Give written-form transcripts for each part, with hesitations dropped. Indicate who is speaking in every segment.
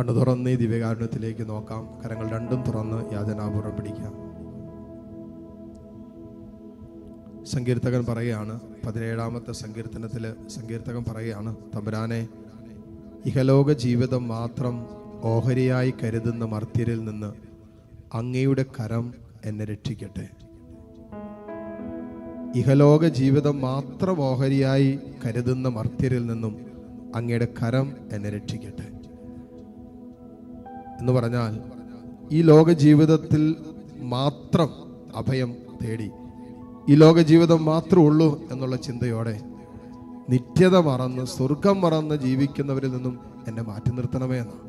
Speaker 1: കണ്ണു തുറന്ന് ഈ ദിവ്യകാരുണ്യത്തിലേക്ക് നോക്കാം. കരങ്ങൾ രണ്ടും തുറന്ന് യാചനാപൂർവ്വം പിടിക്കാം. സങ്കീർത്തകൻ പറയുകയാണ്, 17-ാമത്തെ സങ്കീർത്തനത്തിൽ സങ്കീർത്തകൻ പറയുകയാണ്, തമ്പുരാനെ, ഇഹലോക ജീവിതം മാത്രം ഓഹരിയായി കരുതുന്ന മർത്യരിൽ നിന്ന് അങ്ങയുടെ കരം എന്നെ രക്ഷിക്കട്ടെ. ഇഹലോക ജീവിതം മാത്രം ഓഹരിയായി കരുതുന്ന മർത്യരിൽ നിന്നും അങ്ങയുടെ കരം എന്നെ രക്ഷിക്കട്ടെ എന്ന് പറഞ്ഞാൽ, ഈ ലോക ജീവിതത്തിൽ മാത്രം അഭയം തേടി ഈ ലോക ജീവിതം മാത്രമേ ഉള്ളൂ എന്നുള്ള ചിന്തയോടെ നിത്യത മറന്ന് സ്വർഗം മറന്ന് ജീവിക്കുന്നവരിൽ നിന്നും എന്നെ മാറ്റി നിർത്തണമേ എന്നാണ്.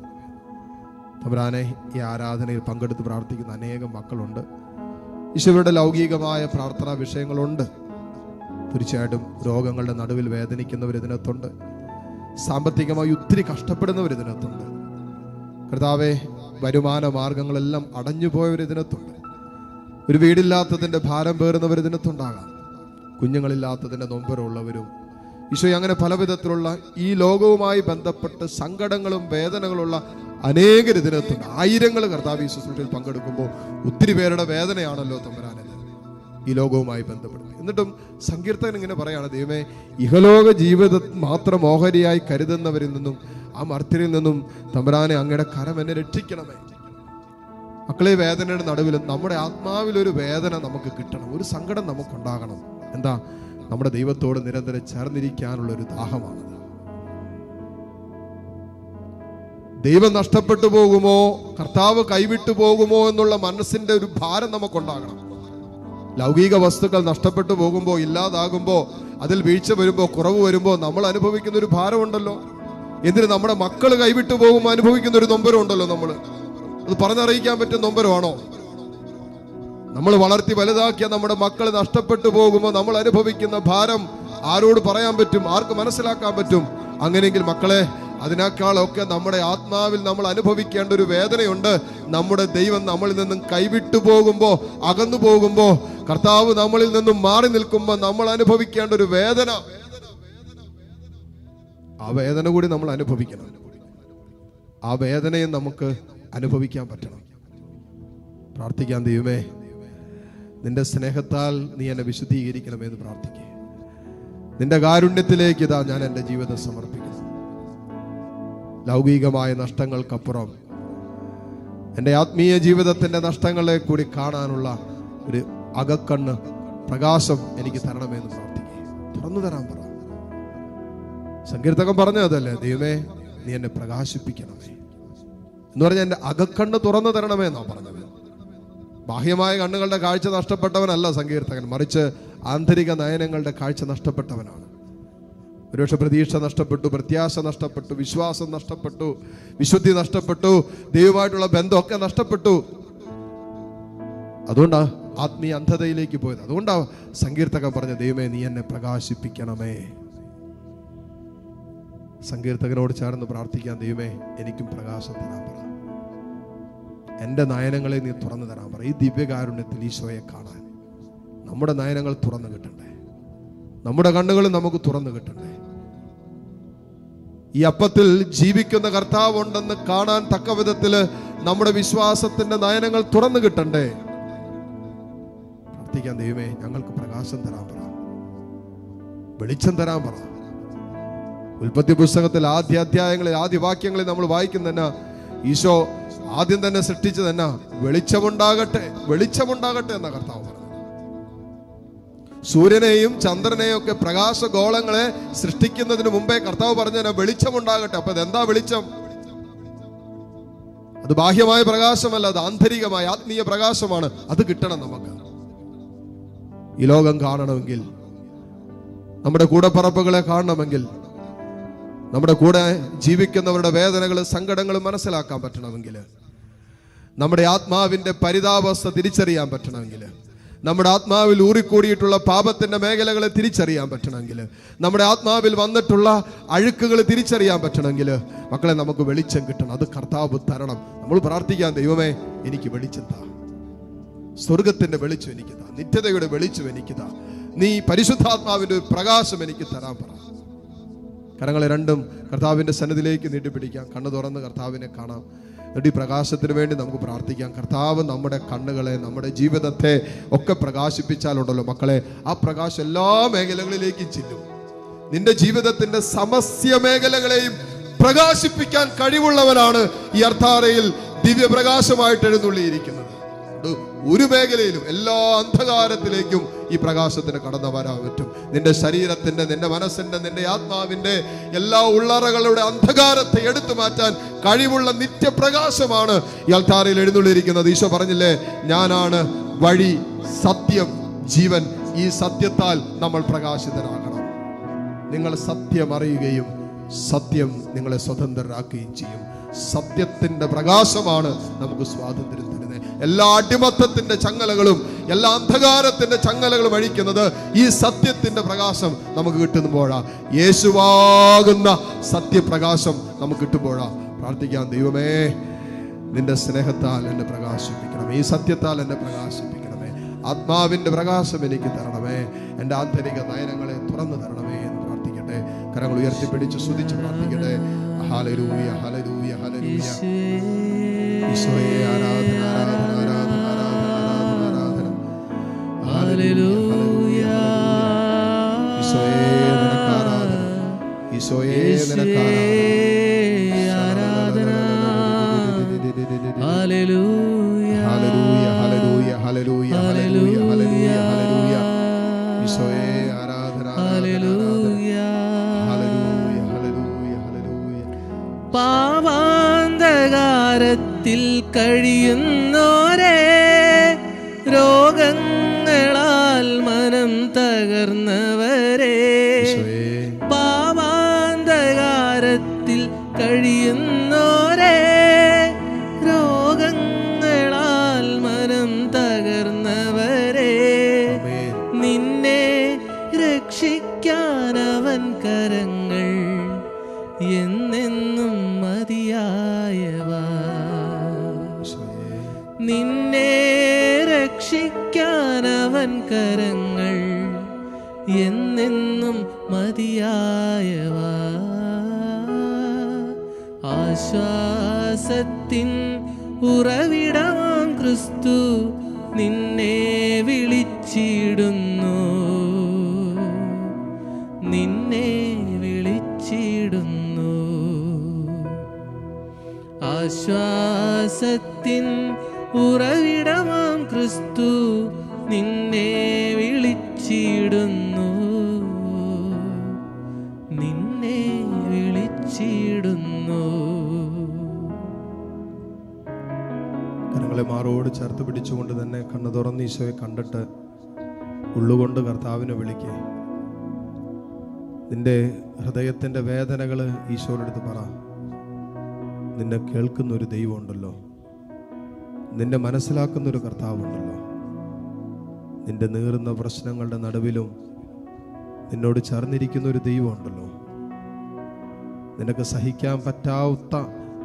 Speaker 1: തമ്പുരാനെ, ഈ ആരാധനയിൽ പങ്കെടുത്ത് പ്രാർത്ഥിക്കുന്ന അനേകം മക്കളുണ്ട്. ഈശോയുടെ ലൗകികമായ പ്രാർത്ഥനാ വിഷയങ്ങളുണ്ട്. തീർച്ചയായിട്ടും രോഗങ്ങളുടെ നടുവിൽ വേദനിക്കുന്നവർ ഇതിനകത്തുണ്ട്. സാമ്പത്തികമായി ഒത്തിരി കഷ്ടപ്പെടുന്നവർ ഇതിനകത്തുണ്ട്. കർത്താവേ, വരുമാന മാർഗങ്ങളെല്ലാം അടഞ്ഞുപോയവർ ഇതിനകത്തുണ്ട്. ഒരു വീടില്ലാത്തതിൻ്റെ ഭാരം പേറുന്നവർ ഇതിനകത്തുണ്ടാകാം. കുഞ്ഞുങ്ങളില്ലാത്തതിൻ്റെ നൊമ്പരമുള്ളവരും ഈശോ അങ്ങനെ പല വിധത്തിലുള്ള ഈ ലോകവുമായി ബന്ധപ്പെട്ട് സങ്കടങ്ങളും വേദനകളുള്ള അനേകർ ഇതിനകത്തുണ്ട്. ആയിരങ്ങൾ കർത്താവ് ഈ ശുശ്രൂഷയിൽ പങ്കെടുക്കുമ്പോൾ ഒത്തിരി പേരുടെ വേദനയാണല്ലോ തമ്പുരാനെ ഈ ലോകവുമായി ബന്ധപ്പെടുന്നത്. എന്നിട്ടും സങ്കീർത്തകൻ ഇങ്ങനെ പറയാണ്, ദൈവമേ, ഇഹലോക ജീവിതം മാത്രം ഓഹരിയായി കരുതുന്നവരിൽ നിന്നും ആ മർത്യരിൽ നിന്നും തമ്പുരാനെ അങ്ങയുടെ കരം എന്നെ രക്ഷിക്കണമേ. മക്കളെ, വേദനയുടെ നടുവിൽ നമ്മുടെ ആത്മാവിലൊരു വേദന നമുക്ക് കിട്ടണം, ഒരു സങ്കടം നമുക്കുണ്ടാകണം. എന്താ? നമ്മുടെ ദൈവത്തോട് നിരന്തരം ചേർന്നിരിക്കാനുള്ള ഒരു ദാഹമാണത്. ദൈവം നഷ്ടപ്പെട്ടു പോകുമോ, കർത്താവ് കൈവിട്ടു പോകുമോ എന്നുള്ള മനസ്സിന്റെ ഒരു ഭാരം നമുക്കുണ്ടാകണം. ലൗകിക വസ്തുക്കൾ നഷ്ടപ്പെട്ടു പോകുമ്പോൾ, ഇല്ലാതാകുമ്പോൾ, അതിൽ വീഴ്ച വരുമ്പോൾ, കുറവ് വരുമ്പോൾ നമ്മൾ അനുഭവിക്കുന്ന ഒരു ഭാരമുണ്ടല്ലോ. എന്തിന്? നമ്മുടെ മക്കൾ കൈവിട്ടു പോകുമ്പോൾ അനുഭവിക്കുന്ന ഒരു നൊമ്പരം ഉണ്ടല്ലോ. അത് പറഞ്ഞറിയിക്കാൻ പറ്റുന്ന നൊമ്പരമാണോ? നമ്മൾ വളർത്തി വലുതാക്കിയ നമ്മുടെ മക്കൾ നഷ്ടപ്പെട്ടു പോകുമ്പോൾ നമ്മൾ അനുഭവിക്കുന്ന ഭാരം ആരോട് പറയാൻ പറ്റും? ആർക്ക് മനസ്സിലാക്കാൻ പറ്റും? അങ്ങനെയെങ്കിൽ മക്കളെ, അതിനേക്കാളൊക്കെ നമ്മുടെ ആത്മാവിൽ നമ്മൾ അനുഭവിക്കേണ്ട ഒരു വേദനയുണ്ട്. നമ്മുടെ ദൈവം നമ്മളിൽ നിന്നും കൈവിട്ടു പോകുമ്പോൾ, അകന്നു പോകുമ്പോൾ, കർത്താവ് നമ്മളിൽ നിന്നും മാറി നിൽക്കുമ്പോൾ നമ്മൾ അനുഭവിക്കേണ്ട ഒരു വേദന. ആ വേദന കൂടി നമ്മൾ അനുഭവിക്കണം. ആ വേദനയും നമുക്ക് അനുഭവിക്കാൻ പറ്റണം. പ്രാർത്ഥിക്കാൻ, ദൈവമേ, നിന്റെ സ്നേഹത്താൽ നീ എന്നെ വിശുദ്ധീകരിക്കണമെന്ന് പ്രാർത്ഥിക്കുക. നിന്റെ കാരുണ്യത്തിലേക്ക് ഇതാ ഞാൻ എൻ്റെ ജീവിതം സമർപ്പിക്കുന്നു. ലൗകികമായ നഷ്ടങ്ങൾക്കപ്പുറം എൻ്റെ ആത്മീയ ജീവിതത്തിൻ്റെ നഷ്ടങ്ങളെ കൂടി കാണാനുള്ള ഒരു അകക്കണ്ണ്, പ്രകാശം എനിക്ക് തരണമെന്ന് പ്രാർത്ഥിക്കുക. തുറന്നു തരാൻ പറ. സങ്കീർത്തകൻ പറഞ്ഞതല്ലേ, ദൈവമേ, നീ എന്നെ പ്രകാശിപ്പിക്കണമേ എന്ന് പറഞ്ഞാൽ എൻ്റെ അകക്കണ്ണ് തുറന്നു തരണമേ എന്നാ പറഞ്ഞത്. ബാഹ്യമായ കണ്ണുകളുടെ കാഴ്ച നഷ്ടപ്പെട്ടവനല്ല സങ്കീർത്തകൻ, മറിച്ച് ആന്തരിക നയനങ്ങളുടെ കാഴ്ച നഷ്ടപ്പെട്ടവനാണ്. ഒരുപക്ഷെ പ്രതീക്ഷ നഷ്ടപ്പെട്ടു, പ്രത്യാശ നഷ്ടപ്പെട്ടു, വിശ്വാസം നഷ്ടപ്പെട്ടു, വിശുദ്ധി നഷ്ടപ്പെട്ടു, ദൈവമായിട്ടുള്ള ബന്ധമൊക്കെ നഷ്ടപ്പെട്ടു. അതുകൊണ്ടാ ആത്മീയ അന്ധതയിലേക്ക് പോയത്. അതുകൊണ്ടാ സങ്കീർത്തകൻ പറഞ്ഞ, ദൈവമേ, നീ എന്നെ പ്രകാശിപ്പിക്കണമേ. സങ്കീർത്തകനോട് ചേർന്ന് പ്രാർത്ഥിക്കാൻ, ദൈവമേ, എനിക്കും പ്രകാശം തരാൻ പറ. എൻ്റെ നയനങ്ങളെ നീ തുറന്നു തരാൻ പറ. ഈ ദിവ്യകാരുണ്യത്തിൽ ഈശോയെ കാണാൻ നമ്മുടെ നയനങ്ങൾ തുറന്നു കിട്ടണ്ടേ, നമ്മുടെ കണ്ണുകൾ നമുക്ക് തുറന്നു കിട്ടണ്ടേ. ഈ അപ്പത്തിൽ ജീവിക്കുന്ന കർത്താവ് ഉണ്ടെന്ന് കാണാൻ തക്ക വിധത്തിൽ നമ്മുടെ വിശ്വാസത്തിന്റെ നയനങ്ങൾ തുറന്നു കിട്ടണ്ടേ. പ്രാർത്ഥിക്കാൻ, ദൈവമേ, ഞങ്ങൾക്ക് പ്രകാശം തരാൻ പറ, വെളിച്ചം തരാൻ പറ. ഉൽപ്പത്തി പുസ്തകത്തിൽ ആദ്യ അധ്യായങ്ങളിൽ, ആദ്യ വാക്യങ്ങളിൽ നമ്മൾ വായിക്കുന്ന ഈശോ ആദ്യം തന്നെ സൃഷ്ടിച്ചു തന്നെ വെളിച്ചമുണ്ടാകട്ടെ, വെളിച്ചമുണ്ടാകട്ടെ എന്ന കർത്താവ് പറഞ്ഞു. സൂര്യനെയും ചന്ദ്രനെയും ഒക്കെ പ്രകാശഗോളങ്ങളെ സൃഷ്ടിക്കുന്നതിന് മുമ്പേ കർത്താവ് പറഞ്ഞ വെളിച്ചമുണ്ടാകട്ടെ. അപ്പൊ ഇതെന്താ വെളിച്ചം? അത് ബാഹ്യമായ പ്രകാശമല്ല, അത് ആന്തരികമായ ആത്മീയ പ്രകാശമാണ്. അത് കിട്ടണം നമുക്ക്. ഈ ലോകം കാണണമെങ്കിൽ, നമ്മുടെ കൂടപ്പറപ്പുകളെ കാണണമെങ്കിൽ, നമ്മുടെ കൂടെ ജീവിക്കുന്നവരുടെ വേദനകളും സങ്കടങ്ങളും മനസ്സിലാക്കാൻ പറ്റണമെങ്കിൽ, നമ്മുടെ ആത്മാവിന്റെ പരിതാപസ്ഥ തിരിച്ചറിയാൻ പറ്റണമെങ്കിൽ, നമ്മുടെ ആത്മാവിൽ ഊറിക്കൂടിയിട്ടുള്ള പാപത്തിന്റെ മേഖലകളെ തിരിച്ചറിയാൻ പറ്റണമെങ്കിൽ, നമ്മുടെ ആത്മാവിൽ വന്നിട്ടുള്ള അഴുക്കുകൾ തിരിച്ചറിയാൻ പറ്റണമെങ്കിൽ, മക്കളെ, നമുക്ക് വെളിച്ചം കിട്ടണം. അത് കർത്താവ് തരണം. നമ്മൾ പ്രാർത്ഥിക്കാൻ, ദൈവമേ, എനിക്ക് വെളിച്ചം താ, സ്വർഗത്തിന്റെ വെളിച്ചം എനിക്ക് താ, നിത്യതയുടെ വെളിച്ചം എനിക്ക് താ, നീ പരിശുദ്ധാത്മാവിന്റെ ഒരു പ്രകാശം എനിക്ക് തരാൻ പറ. കരങ്ങളെ രണ്ടും കർത്താവിൻ്റെ സന്നിധിയിലേക്ക് നീട്ടിപ്പിടിക്കാം. കണ്ണ് തുറന്ന് കർത്താവിനെ കാണാം. എന്നിട്ട് ഈ പ്രകാശത്തിന് വേണ്ടി നമുക്ക് പ്രാർത്ഥിക്കാം. കർത്താവ് നമ്മുടെ കണ്ണുകളെ, നമ്മുടെ ജീവിതത്തെ ഒക്കെ പ്രകാശിപ്പിച്ചാലുണ്ടല്ലോ മക്കളെ, ആ പ്രകാശം എല്ലാ മേഖലകളിലേക്കും ചെല്ലും. നിന്റെ ജീവിതത്തിന്റെ സമസ്യ മേഖലകളെയും പ്രകാശിപ്പിക്കാൻ കഴിവുള്ളവനാണ് ഈ അർത്ഥാരയിൽ ദിവ്യപ്രകാശമായിട്ട് എഴുന്നള്ളിയിരിക്കുന്നത്. ഒരു മേഖലയിലും എല്ലാ അന്ധകാരത്തിലേക്കും ഈ പ്രകാശത്തിന് കടന്നു വരാൻ പറ്റും. നിന്റെ ശരീരത്തിന്റെ, നിന്റെ മനസ്സിന്റെ, നിന്റെ ആത്മാവിന്റെ എല്ലാ ഉള്ളറകളുടെ അന്ധകാരത്തെ എടുത്തു മാറ്റാൻ കഴിവുള്ള നിത്യപ്രകാശമാണ് ഈ അൾത്താരയിൽ എഴുന്നള്ളിയിരിക്കുന്നത്. ഈശോ പറഞ്ഞില്ലേ, ഞാനാണ് വഴി, സത്യം, ജീവൻ. ഈ സത്യത്താൽ നമ്മൾ പ്രകാശിതരാകണം. നിങ്ങൾ സത്യം അറിയുകയും സത്യം നിങ്ങളെ സ്വതന്ത്രരാക്കുകയും ചെയ്യും. സത്യത്തിന്റെ പ്രകാശമാണ് നമുക്ക് സ്വാതന്ത്ര്യം തരുന്നത്. എല്ലാ അടിമത്തത്തിന്റെ ചങ്ങലകളും, എല്ലാ അന്ധകാരത്തിന്റെ ചങ്ങലകളും അഴിക്കുന്നത് ഈ സത്യത്തിന്റെ പ്രകാശം നമുക്ക് കിട്ടുമ്പോഴാ. യേശുവാകുന്ന സത്യപ്രകാശം നമുക്ക് കിട്ടുമ്പോഴാ. പ്രാർത്ഥിക്കാം, ദൈവമേ നിന്റെ സ്നേഹത്താൽ എന്നെ പ്രകാശിപ്പിക്കണമേ, ഈ സത്യത്താൽ എന്നെ പ്രകാശിപ്പിക്കണമേ, ആത്മാവിന്റെ പ്രകാശം എനിക്ക് തരണമേ, എൻ്റെ ആന്തരിക നയനങ്ങളെ തുറന്നു തരണമേ എന്ന് പ്രാർത്ഥിക്കട്ടെ. കരങ്ങൾ ഉയർത്തിപ്പിടിച്ച് സ്തുതിച്ച് പ്രാർത്ഥിക്കട്ടെ. Hallelujah, hallelujah, hallelujah. ഈശോയെ ആരാധന, ആരാധന, ആരാധന, ആരാധന, ആരാധന. ഹല്ലേലൂയ. ഈശോയെ നിനക്ക് ആരാധന, ഈശോയെ നിനക്ക് ആരാധന. Hallelujah, hallelujah, hallelujah, hallelujah, hallelujah, hallelujah, hallelujah. ഈശോയെ ആരാധന, ഹല്ലേലൂയ, ഹല്ലേലൂയ, ഹല്ലേലൂയ, ഹല്ലേലൂയ.
Speaker 2: പാവാന്തകാരത്തിൽ കഴിയുന്നോരേ, രോഗങ്ങളാൽ മനം തകർന്നവരെ, പാവാന്തകാരത്തിൽ കഴിയുന്നോരേ, രോഗങ്ങളാൽ മനം തകർന്നവരെ, നിന്നെ രക്ഷിക്കാനവൻ കരങ്ങൾ എന്നെന്നും മതിയായവ, നിന്നെ രക്ഷിക്കാനവൻ കരങ്ങൾ എന്നെന്നും മതിയായവ. ആശ്വാസത്തിൻ ഉറവിടമാം ക്രിസ്തു നിന്നെ വിളിച്ചിടുന്നു, നിന്നെ വിളിച്ചിടുന്നു. ആശ്വാസത്തിൻ ഉറവിടമാം ക്രിസ്തു നിന്നെ വിളിച്ചിടുന്നു, നിന്നെ വിളിച്ചിടുന്നു.
Speaker 1: കരങ്ങളെ മാറോട് ചേർത്ത് പിടിച്ചുകൊണ്ട് തന്നെ കണ്ണു തുറന്ന് ഈശോയെ കണ്ടിട്ട് ഉള്ളുകൊണ്ട് കർത്താവിനെ വിളിക്കേ. നിന്റെ ഹൃദയത്തിന്റെ വേദനകൾ ഈശോയുടെ അടുത്ത് പറ. നിന്നെ കേൾക്കുന്ന ഒരു ദൈവമുണ്ടല്ലോ, നിന്നെ മനസ്സിലാക്കുന്നൊരു കർത്താവുണ്ടല്ലോ. നിന്റെ നീറുന്ന പ്രശ്നങ്ങളുടെ നടുവിലും നിന്നോട് ചേർന്നിരിക്കുന്ന ഒരു ദൈവമുണ്ടല്ലോ. നിനക്ക് സഹിക്കാൻ പറ്റാത്ത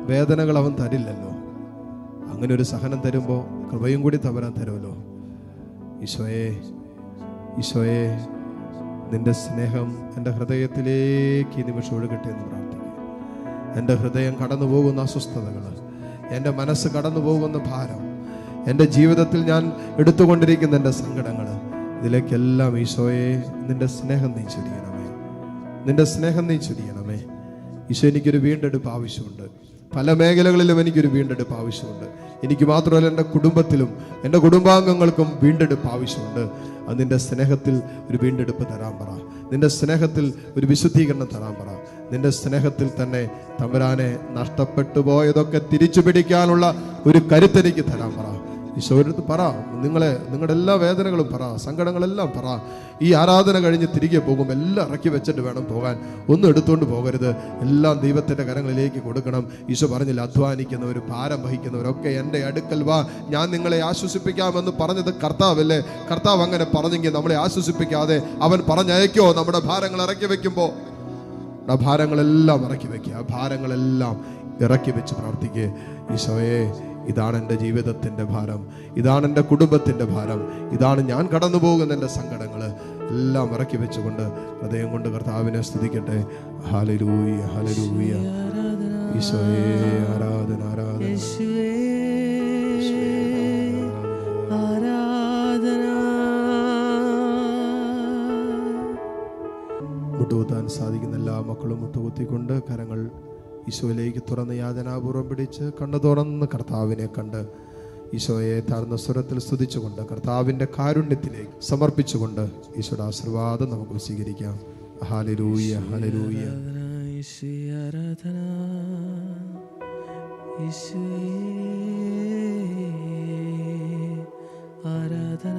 Speaker 1: വേദനകൾ അവൻ തരില്ലല്ലോ. അങ്ങനെ ഒരു സഹനം തരുമ്പോൾ കൃപയും കൂടി തവരാൻ തരുമല്ലോ. ഈശോയെ, ഈശോയെ നിന്റെ സ്നേഹം എൻ്റെ ഹൃദയത്തിലേക്ക് ഈ നിമിഷം ഒഴുകട്ടെ എന്ന് പ്രാർത്ഥിക്കുക. എൻ്റെ ഹൃദയം കടന്നു പോകുന്ന അസ്വസ്ഥതകൾ, എൻ്റെ മനസ്സ് കടന്നു പോകുന്ന ഭാരം, എൻ്റെ ജീവിതത്തിൽ ഞാൻ എടുത്തുകൊണ്ടിരിക്കുന്ന എൻ്റെ സങ്കടങ്ങൾ, ഇതിലേക്കെല്ലാം ഈശോയെ നിന്റെ സ്നേഹം നീ ചൊരിയണമേ, നിന്റെ സ്നേഹം നീ ചൊരിയണമേ. ഈശോ, എനിക്കൊരു വീണ്ടെടുപ്പ് ആവശ്യമുണ്ട്. പല മേഖലകളിലും എനിക്കൊരു വീണ്ടെടുപ്പ് ആവശ്യമുണ്ട്. എനിക്ക് മാത്രമല്ല, എൻ്റെ കുടുംബത്തിലും എൻ്റെ കുടുംബാംഗങ്ങൾക്കും വീണ്ടെടുപ്പ് ആവശ്യമുണ്ട്. അത് നിന്റെ സ്നേഹത്തിൽ ഒരു വീണ്ടെടുപ്പ് തരാൻ പറ. നിന്റെ സ്നേഹത്തിൽ ഒരു വിശുദ്ധീകരണം തരാൻ പറ. നിന്റെ സ്നേഹത്തിൽ തന്നെ തമ്പുരാനെ നഷ്ടപ്പെട്ടു പോയതൊക്കെ തിരിച്ചു പിടിക്കാനുള്ള ഒരു കരുത്തെനിക്ക് തരാൻ പറ. ഈശോയുടെ പറ, നിങ്ങളുടെ എല്ലാ വേദനകളും പറ, സങ്കടങ്ങളെല്ലാം പറ. ഈ ആരാധന കഴിഞ്ഞ് തിരികെ പോകും എല്ലാം ഇറക്കി വെച്ചിട്ട് വേണം പോകാൻ. ഒന്നും എടുത്തുകൊണ്ട് പോകരുത്, എല്ലാം ദൈവത്തിൻ്റെ കരങ്ങളിലേക്ക് കൊടുക്കണം. ഈശോ പറഞ്ഞില്ല, അധ്വാനിക്കുന്നവർ, ഭാരം വഹിക്കുന്നവരൊക്കെ എൻ്റെ അടുക്കൽ വാ, ഞാൻ നിങ്ങളെ ആശ്വസിപ്പിക്കാമെന്ന് പറഞ്ഞത് കർത്താവല്ലേ. കർത്താവ് അങ്ങനെ പറഞ്ഞെങ്കിൽ നമ്മളെ ആശ്വസിപ്പിക്കാതെ അവൻ പറഞ്ഞയക്കോ? നമ്മുടെ ഭാരങ്ങൾ ഇറക്കി വെക്കുമ്പോൾ ആ ഭാരങ്ങളെല്ലാം ഇറക്കി വെക്കുക, ആ ഭാരങ്ങളെല്ലാം ഇറക്കി വെച്ച് പ്രാർത്ഥിക്കുക. ഈശോയെ, ഇതാണ് എൻ്റെ ജീവിതത്തിൻ്റെ ഭാരം, ഇതാണ് എൻ്റെ കുടുംബത്തിൻ്റെ ഭാരം, ഇതാണ് ഞാൻ കടന്നു പോകുന്ന എൻ്റെ സങ്കടങ്ങൾ. എല്ലാം ഇറക്കി വെച്ചുകൊണ്ട് ഹൃദയം കൊണ്ട് കർത്താവിനെ സ്തുതിക്കട്ടെ. ഹല്ലേലൂയ, ഹല്ലേലൂയ. ഈശോയേ ആരാധന, ആരാധന. മുട്ടുകുത്താൻ സാധിക്കുന്ന എല്ലാ മക്കളും മുട്ടുകുത്തിക്കൊണ്ട് കരങ്ങൾ ഈശോയിലേക്ക് തുറന്ന് യാചനാപൂർവ്വം പിടിച്ച് കണ്ണു തുറന്ന് കർത്താവിനെ കണ്ട് ഈശോയെ താഴ്ന്ന സ്വരത്തിൽ സ്തുതിച്ചുകൊണ്ട് കർത്താവിൻ്റെ കാരുണ്യത്തിലേക്ക് സമർപ്പിച്ചുകൊണ്ട് ഈശോയുടെ ആശീർവാദം നമുക്ക് സ്വീകരിക്കാം. Hallelujah, hallelujah.
Speaker 2: ആരാധന.